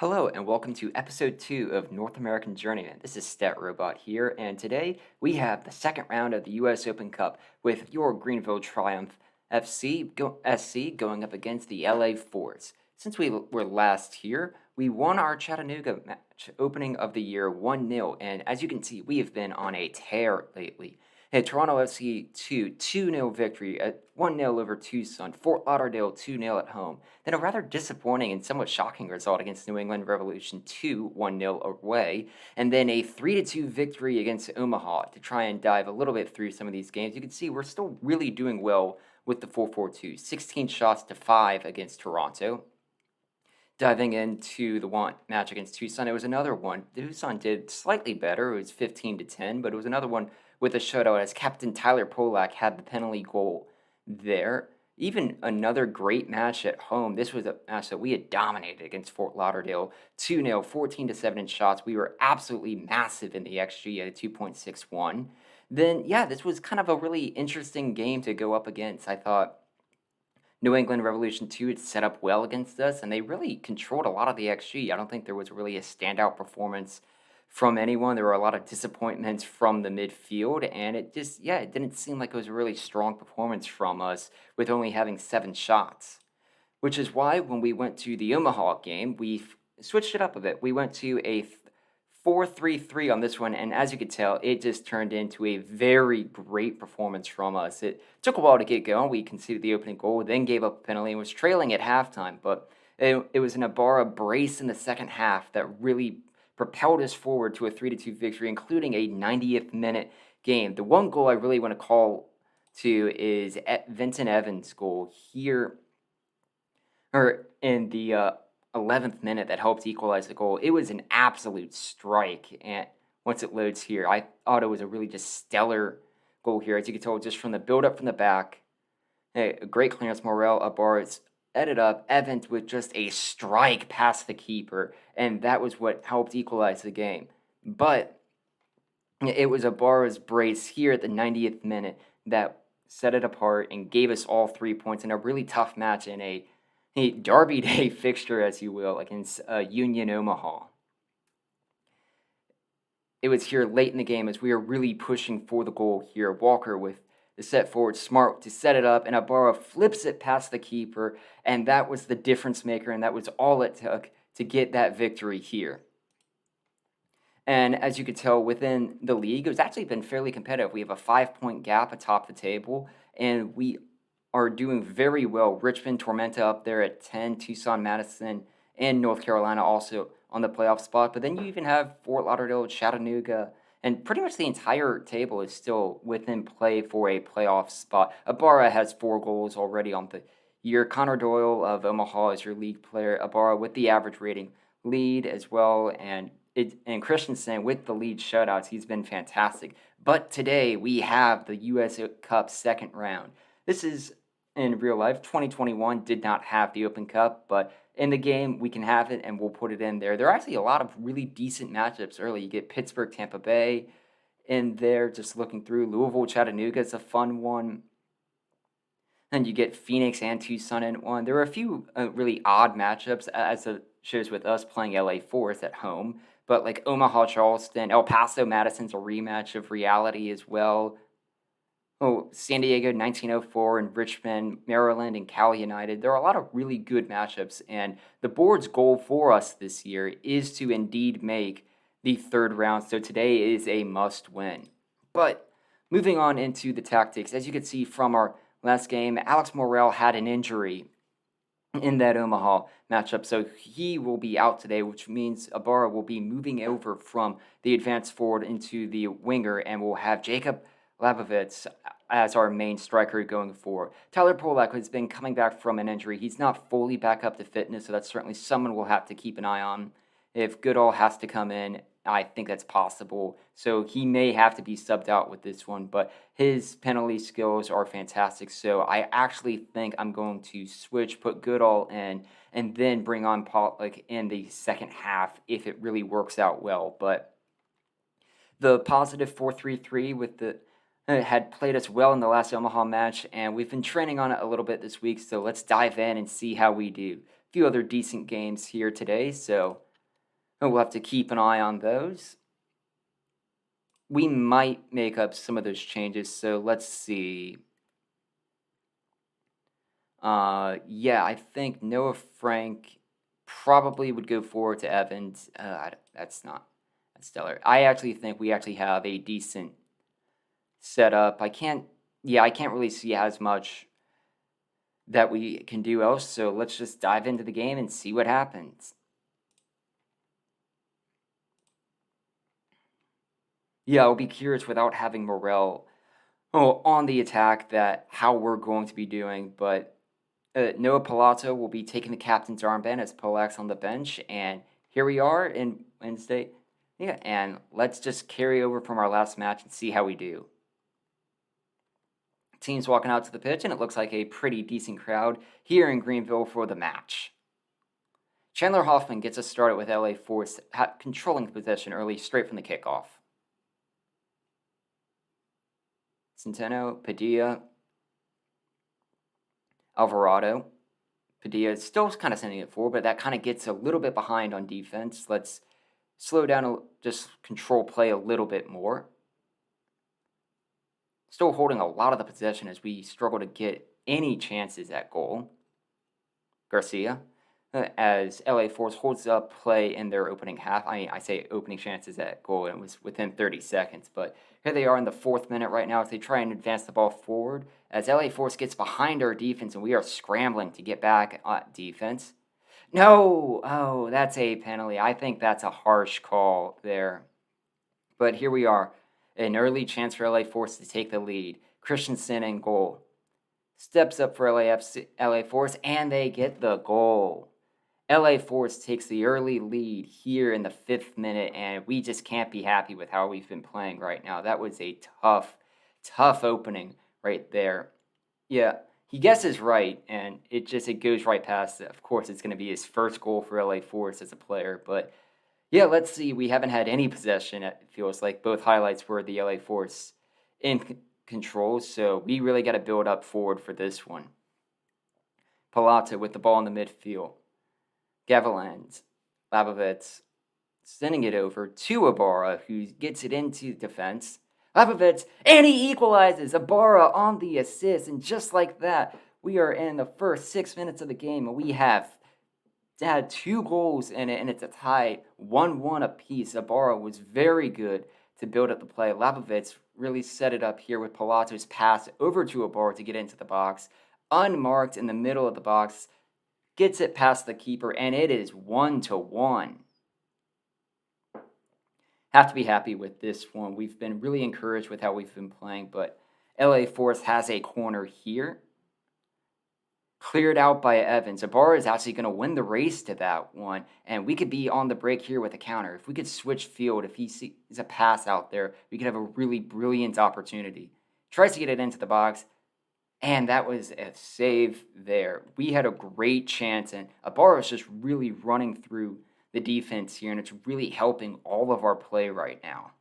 Hello and welcome to episode 2 of North American Journeyman. This is Stat Robot here, and today we have the second round of the US Open Cup with your Greenville Triumph SC going up against the LA Force. Since we were last here, we won our Chattanooga match, opening of the year 1-0, and as you can see, we have been on a tear lately. Toronto FC 2-0 victory, 1-0 over Tucson, Fort Lauderdale 2-0 at home. Then a rather disappointing and somewhat shocking result against New England Revolution 2, 1-0 away, and then a 3-2 victory against Omaha. To try and dive a little bit through some of these games, you can see we're still really doing well with the 4-4-2. 16 shots to 5 against Toronto. Diving into the one match against Tucson, it was another one. Tucson did slightly better. It was 15-10, but it was another one with a shutout as Captain Tyler Polak had the penalty goal there. Even another great match at home. This was a match that we had dominated against Fort Lauderdale 2-0, 14-7 in shots. We were absolutely massive in the XG at a 2.61. Then, yeah, this was kind of a really interesting game to go up against. I thought New England Revolution 2 had set up well against us, and they really controlled a lot of the XG. I don't think there was really a standout performance from anyone. There were a lot of disappointments from the midfield, and it didn't seem like it was a really strong performance from us with only having 7 shots. Which is why when we went to the Omaha game, we switched it up a bit. We went to a 4-3-3 on this one, and as you could tell, it just turned into a very great performance from us. It took a while to get going. We conceded the opening goal, then gave up a penalty, and was trailing at halftime, but it was an Ibarra brace in the second half that really propelled us forward to a 3-2 victory, including a 90th minute game. The one goal I really want to call to is Vincent Evans' goal here, or in the 11th minute that helped equalize the goal. It was an absolute strike, and once it loads here, I thought it was a really just stellar goal here. As you can tell, just from the build-up from the back, a great clearance, Morel, Ibarra's ended up, Evans with just a strike past the keeper, and that was what helped equalize the game. But it was Ibarra's brace here at the 90th minute that set it apart and gave us all 3 points in a really tough match in a Derby Day fixture, as you will, against Union Omaha. It was here late in the game as we were really pushing for the goal here. Walker with the set forward, smart to set it up, and Ibarra flips it past the keeper, and that was the difference maker, and that was all it took to get that victory here. And as you could tell within the league, it's actually been fairly competitive. We have a 5-point gap atop the table, and we are doing very well. Richmond, Tormenta up there at 10, Tucson, Madison, and North Carolina also on the playoff spot. But then you even have Fort Lauderdale, Chattanooga, and pretty much the entire table is still within play for a playoff spot. Ibarra has 4 goals already on the year. Connor Doyle of Omaha is your league player. Ibarra with the average rating lead as well, and Christensen with the lead shutouts. He's been fantastic. But today we have the U.S. Cup second round. This is in real life. 2021 did not have the Open Cup, but in the game we can have it and we'll put it in there. There are actually a lot of really decent matchups early. You get Pittsburgh, Tampa Bay in there, just looking through. Louisville, Chattanooga is a fun one. Then you get Phoenix and Tucson in one. There are a few really odd matchups, as it shows with us playing LA Force at home. But like Omaha, Charleston, El Paso, Madison's a rematch of reality as well. San Diego, 1904, and Richmond, Maryland, and Cal United. There are a lot of really good matchups, and the board's goal for us this year is to indeed make the third round, so today is a must-win. But moving on into the tactics, as you can see from our last game, Alex Morel had an injury in that Omaha matchup, so he will be out today, which means Ibarra will be moving over from the advanced forward into the winger, and we'll have Jacob Labovitz as our main striker going forward. Tyler Polak has been coming back from an injury. He's not fully back up to fitness, so that's certainly someone we'll have to keep an eye on. If Goodall has to come in, I think that's possible. So he may have to be subbed out with this one, but his penalty skills are fantastic. So I actually think I'm going to switch, put Goodall in, and then bring on Polak in the second half if it really works out well. But the positive 4-3-3 with the had played us well in the last Omaha match, and we've been training on it a little bit this week, so let's dive in and see how we do. A few other decent games here today, so We'll have to keep an eye on those. We might make up some of those changes, so let's see. Yeah, I think Noah Frank probably would go forward to Evans. That's not that's stellar. I actually think we actually have a decent setup. I can't really see as much that we can do else. So let's just dive into the game and see what happens. Yeah, I'll be curious without having Morel on the attack that how we're going to be doing, but Noah Palazzo will be taking the captain's armband as Polak's on the bench, and here we are in Wednesday. Yeah, and let's just carry over from our last match and see how we do. Team's walking out to the pitch, and it looks like a pretty decent crowd here in Greenville for the match. Chandler Hoffman gets us started with LA Force controlling the possession early, straight from the kickoff. Centeno, Padilla, Alvarado. Padilla is still kind of sending it forward, but that kind of gets a little bit behind on defense. Let's slow down, just control play a little bit more. Still holding a lot of the possession as we struggle to get any chances at goal. Garcia, as LA Force holds up play in their opening half. I say opening chances at goal, and it was within 30 seconds. But here they are in the 4th minute right now as they try and advance the ball forward. As LA Force gets behind our defense, and we are scrambling to get back at defense. No! Oh, that's a penalty. I think that's a harsh call there. But here we are. An early chance for LA Force to take the lead. Christensen in goal. Steps up for LA Force, and they get the goal. LA Force takes the early lead here in the 5th minute, and we just can't be happy with how we've been playing right now. That was a tough opening right there. Yeah, he guesses right, and it goes right past it. Of course, it's going to be his first goal for LA Force as a player, but yeah, let's see. We haven't had any possession, it feels like. Both highlights were the LA Force in control, so we really got to build up forward for this one. Palata with the ball in the midfield. Gaviland, Labovitz, sending it over to Ibarra, who gets it into defense. Labovitz, and he equalizes. Ibarra on the assist, and just like that, we are in the first 6 minutes of the game, and we have had 2 goals in it, and it's a tie, 1-1 apiece. Ibarra was very good to build up the play. Labovitz really set it up here with Palato's pass over to Ibarra to get into the box. Unmarked in the middle of the box, gets it past the keeper, and it is 1-1. Have to be happy with this one. We've been really encouraged with how we've been playing, but LA Force has a corner here. Cleared out by Evans. Ibarra is actually going to win the race to that one, and we could be on the break here with a counter. If we could switch field, if he sees a pass out there, we could have a really brilliant opportunity. Tries to get it into the box, and that was a save there. We had a great chance, and Ibarra is just really running through the defense here, and it's really helping all of our play right now.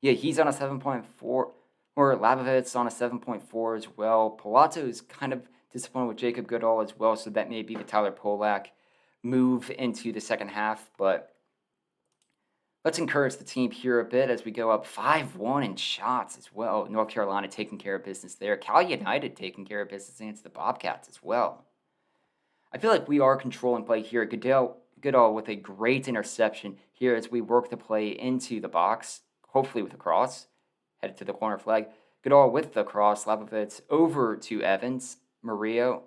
Yeah, he's on a 7.4, or Labovitz on a 7.4 as well. Palazzo is kind of disappointed with Jacob Goodall as well, so that may be the Tyler Polak move into the second half, but let's encourage the team here a bit as we go up 5-1 in shots as well. North Carolina taking care of business there. Cal United taking care of business against the Bobcats as well. I feel like we are controlling play here. Goodall with a great interception here as we work the play into the box, hopefully with a cross. Headed to the corner flag. Goodall with the cross. Labovitz over to Evans. Murillo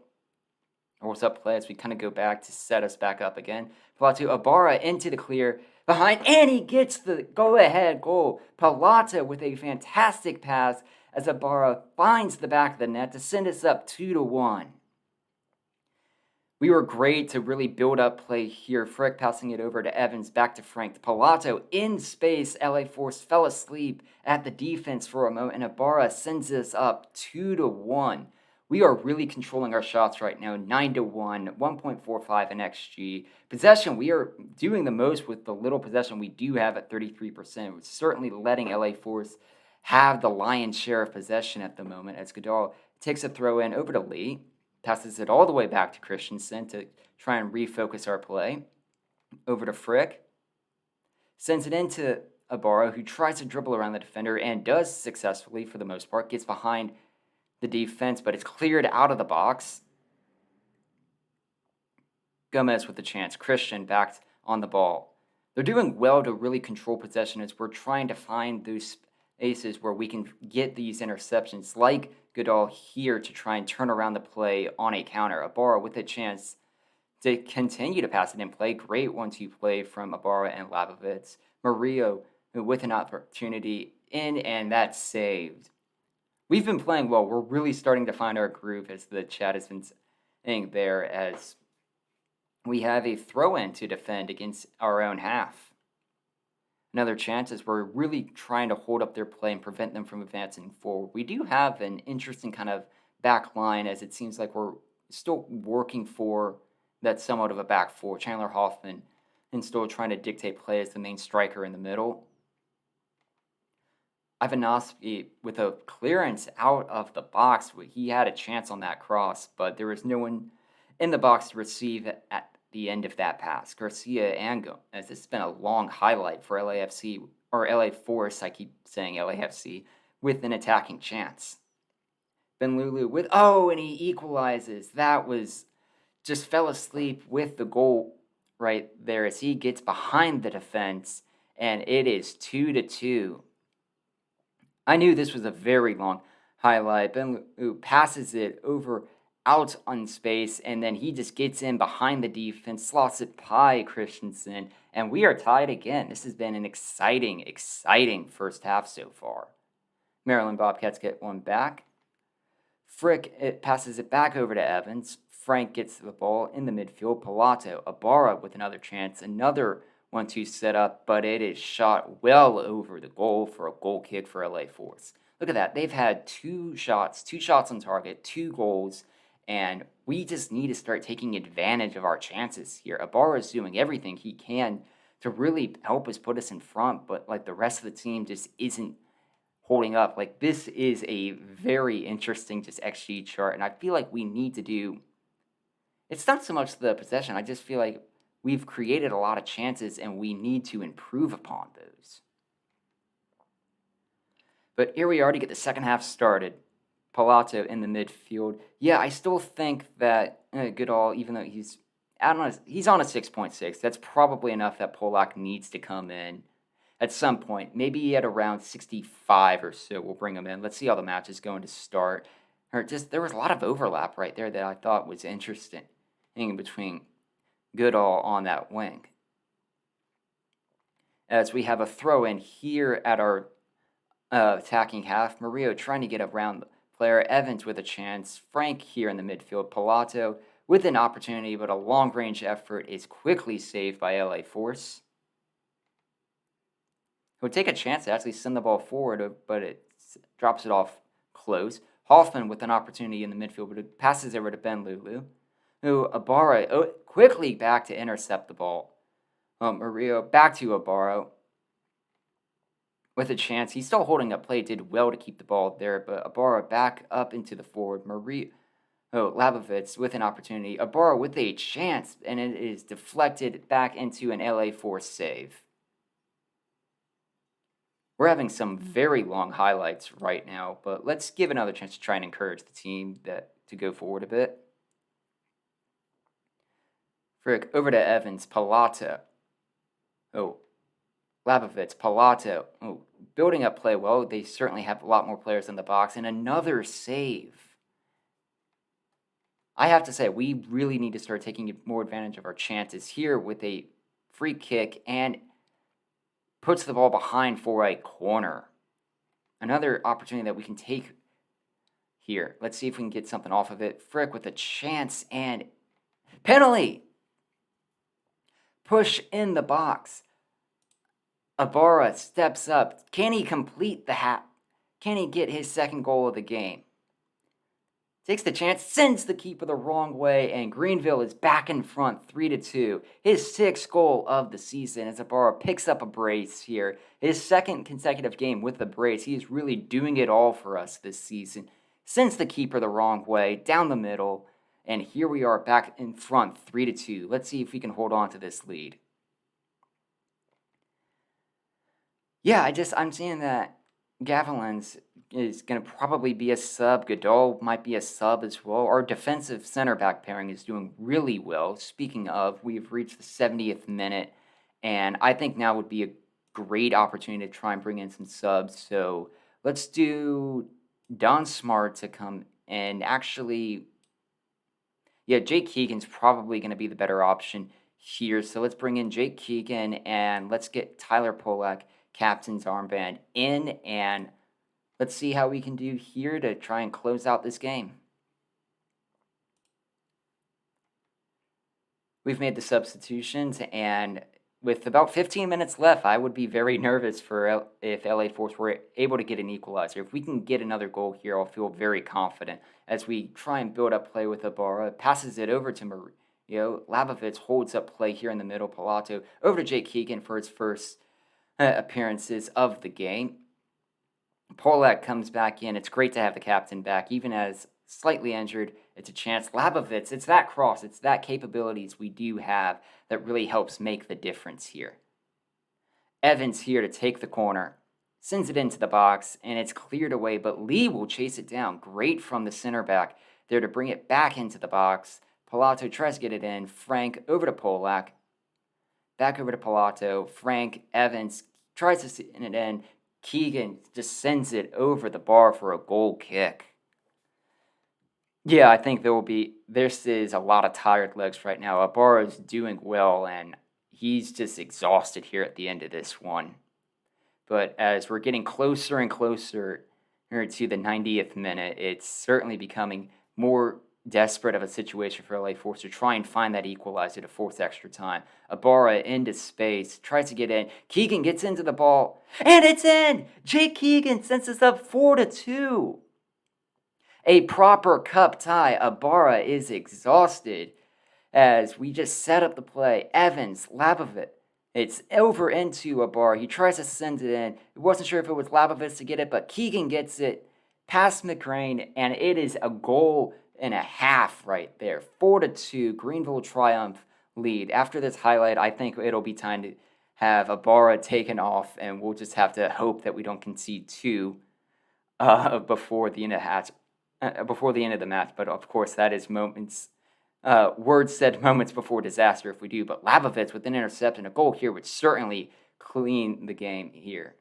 rolls up play as we kind of go back to set us back up again. Palazzo, Ibarra into the clear behind, and he gets the go-ahead goal. Palazzo with a fantastic pass as Ibarra finds the back of the net to send us up 2-1. We were great to really build up play here. Frick passing it over to Evans, back to Frank. Palazzo in space. LA Force fell asleep at the defense for a moment, and Ibarra sends us up 2-1. We are really controlling our shots right now, 9-1, 1.45 in XG. Possession, we are doing the most with the little possession we do have at 33%. We're certainly letting LA Force have the lion's share of possession at the moment as Goodall takes a throw in over to Lee, passes it all the way back to Christensen to try and refocus our play. Over to Frick. Sends it into Ibarra, who tries to dribble around the defender and does successfully for the most part. Gets behind the defense, but it's cleared out of the box. Gomez with the chance. Christian back on the ball. They're doing well to really control possession as we're trying to find those spaces where we can get these interceptions, like Goodall here, to try and turn around the play on a counter. Ibarra with a chance to continue to pass it in play. Great 1-2 play from Ibarra and Labovitz. Murillo with an opportunity in, and that's saved. We've been playing well. We're really starting to find our groove, as the chat has been saying there, as we have a throw-in to defend against our own half. Another chance as we're really trying to hold up their play and prevent them from advancing forward. We do have an interesting kind of back line, as it seems like we're still working for that somewhat of a back four. Chandler Hoffman and still trying to dictate play as the main striker in the middle. Ivanovsky with a clearance out of the box. He had a chance on that cross, but there was no one in the box to receive at the end of that pass. Garcia and Gomez. This has been a long highlight for LAFC, or LA Force, I keep saying LAFC, with an attacking chance. Ben Lulu with, and he equalizes. That was, just fell asleep with the goal right there as he gets behind the defense, and it is 2-2. I knew this was a very long highlight. Ben Lulu passes it over out on space, and then he just gets in behind the defense, slots it by Christensen, and we are tied again. This has been an exciting first half so far. Maryland Bobcats get one back. Frick passes it back over to Evans. Frank gets the ball in the midfield. Pilato, Ibarra with another chance, another 1-2 setup, but it is shot well over the goal for a goal kick for LA Force. Look at that. They've had two shots on target, 2 goals, and we just need to start taking advantage of our chances here. Ibarra is doing everything he can to really help us put us in front, but like the rest of the team just isn't holding up. Like, this is a very interesting just XG chart, and I feel like we need to do, it's not so much the possession, I just feel like we've created a lot of chances and we need to improve upon those. But here we are to get the second half started. Pilato in the midfield. Yeah, I still think that Goodall, even though he's on a 6.6, that's probably enough that Polak needs to come in at some point. Maybe at around 65 or so, we'll bring him in. Let's see how the match is going to start. There was a lot of overlap right there that I thought was interesting in between Goodall on that wing. As we have a throw in here at our attacking half. Murillo trying to get around the player. Evans with a chance. Frank here in the midfield. Pilato with an opportunity, but a long-range effort is quickly saved by LA Force. It would take a chance to actually send the ball forward, but it drops it off close. Hoffman with an opportunity in the midfield, but it passes over to Ben Lulu, who Ibarra quickly back to intercept the ball. Murillo back to Ibarra with a chance. He's still holding up play, did well to keep the ball there, but Ibarra back up into the forward. Labovitz with an opportunity. Ibarra with a chance, and it is deflected back into an LA Force save. We're having some very long highlights right now, but let's give another chance to try and encourage the team to go forward a bit. Frick, over to Evans. Pilato. Labovitz, Pilato, building up play well. They certainly have a lot more players in the box, and another save. I have to say, we really need to start taking more advantage of our chances here with a free kick, and puts the ball behind for a corner. Another opportunity that we can take here. Let's see if we can get something off of it. Frick with a chance, and penalty! Push in the box. Ibarra steps up. Can he complete the hat? Can he get his second goal of the game? Takes the chance, sends the keeper the wrong way, and Greenville is back in front, 3-2. His 6th goal of the season as Ibarra picks up a brace here. His 2nd consecutive game with the brace. He is really doing it all for us this season. Sends the keeper the wrong way, down the middle, and here we are back in front, 3-2. Let's see if we can hold on to this lead. Yeah, I'm seeing that Gavilan's is going to probably be a sub. Godal might be a sub as well. Our defensive center back pairing is doing really well. Speaking of, we've reached the 70th minute, and I think now would be a great opportunity to try and bring in some subs. So let's do Don Smart to come and actually, yeah, Jake Keegan's probably going to be the better option here. So let's bring in Jake Keegan and let's get Tyler Polak, captain's armband, in, and let's see how we can do here to try and close out this game. We've made the substitutions, and with about 15 minutes left, I would be very nervous for if LA Force were able to get an equalizer. If we can get another goal here, I'll feel very confident as we try and build up play with Ibarra. Passes it over to Mario. Labovitz holds up play here in the middle. Pilato over to Jake Keegan for his first appearances of the game. Polak comes back in. It's great to have the captain back, even as slightly injured. It's a chance. Labovitz, it's that cross, it's that capabilities we do have that really helps make the difference here. Evans here to take the corner, sends it into the box, and it's cleared away, but Lee will chase it down. Great from the center back there to bring it back into the box. Pilato tries to get it in. Frank over to Polak. Back over to Pilato. Frank, Evans tries to send it in. Keegan just sends it over the bar for a goal kick. Yeah, I think this is a lot of tired legs right now. Ibarra's doing well, and he's just exhausted here at the end of this one. But as we're getting closer and closer here to the 90th minute, it's certainly becoming more desperate of a situation for LA Force to try and find that equalizer to force extra time. Ibarra into space, tries to get in. Keegan gets into the ball, and it's in! Jake Keegan sends us up 4-2. A proper cup tie. Ibarra is exhausted as we just set up the play. Evans, Labovitz. It's over into Ibarra. He tries to send it in. He wasn't sure if it was Labovitz to get it, but Keegan gets it past McCrane, and it is a goal and a half right there. 4-2, Greenville Triumph lead. After this highlight, I think it'll be time to have Ibarra taken off, and we'll just have to hope that we don't concede two before the end of the match. But of course, that is moments. Words said moments before disaster if we do. But Labovitz with an intercept and a goal here would certainly clean the game here.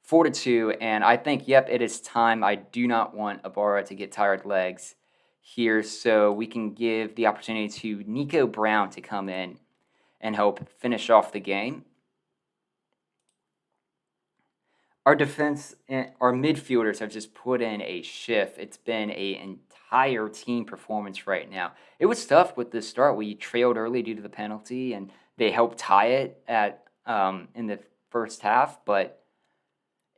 4-2, and I think, yep, it is time. I do not want Ibarra to get tired legs here, so we can give the opportunity to Nico Brown to come in and help finish off the game. Our defense and our midfielders have just put in a shift. It's been an entire team performance right now. It was tough with the start. We trailed early due to the penalty, and they helped tie it at in the first half. But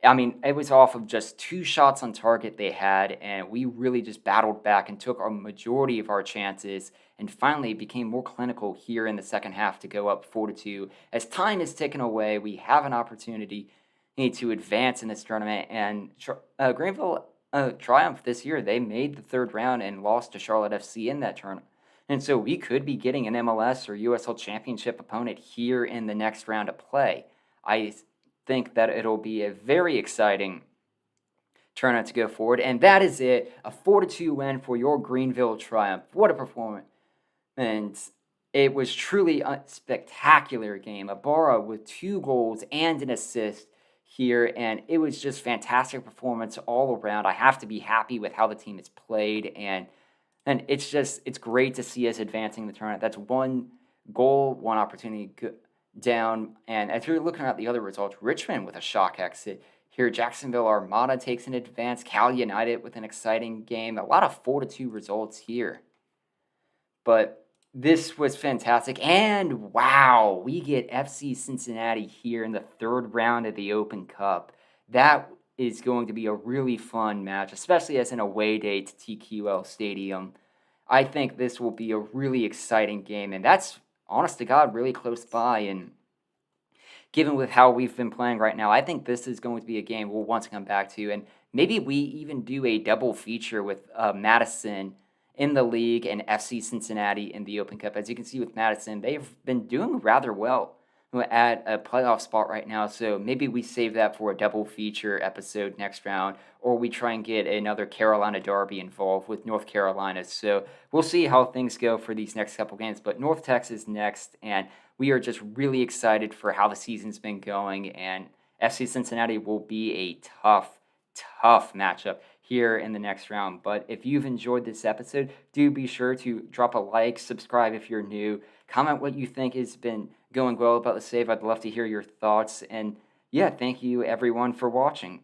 I mean, it was off of just 2 shots on target they had, and we really just battled back and took a majority of our chances, and finally became more clinical here in the second half to go up 4-2. As time is ticking away, we have an opportunity to advance in this tournament, and Greenville Triumph this year, they made the third round and lost to Charlotte FC in that tournament. And so we could be getting an MLS or USL Championship opponent here in the next round of play. I think that it'll be a very exciting tournament to go forward. And that is it. A 4-2 win for your Greenville Triumph. What a performance. And it was truly a spectacular game. Ibarra with 2 goals and an assist here, and it was just fantastic performance all around. I have to be happy with how the team has played, and it's great to see us advancing the tournament. That's 1 goal, 1 opportunity down. And as you're looking at the other results, Richmond with a shock exit here. Jacksonville Armada takes an advance. Cal United with an exciting game. A lot of 4-2 results here. But this was fantastic. And wow, we get FC Cincinnati here in the 3rd round of the Open Cup. That is going to be a really fun match, especially as an away day to TQL Stadium. I think this will be a really exciting game, and that's, honest to God, really close by. And given with how we've been playing right now, I think this is going to be a game we'll want to come back to. And maybe we even do a double feature with Madison in the league and FC Cincinnati in the Open Cup. As you can see with Madison, they've been doing rather well at a playoff spot right now, so maybe we save that for a double feature episode next round, or we try and get another Carolina Derby involved with North Carolina. So we'll see how things go for these next couple games. But North Texas next, and we are just really excited for how the season's been going. And FC Cincinnati will be a tough matchup here in the next round. But if you've enjoyed this episode, do be sure to drop a like, subscribe if you're new, comment what you think has been going well about the save. I'd love to hear your thoughts. And yeah, thank you everyone for watching.